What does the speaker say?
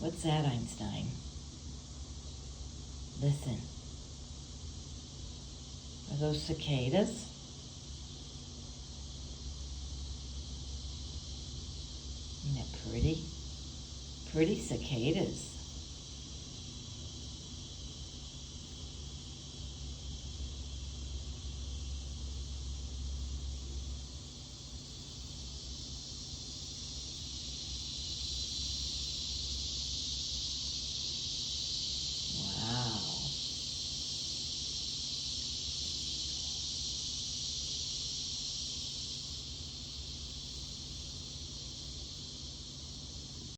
What's that, Einstein? Listen. Are those cicadas? Isn't that pretty? Pretty cicadas.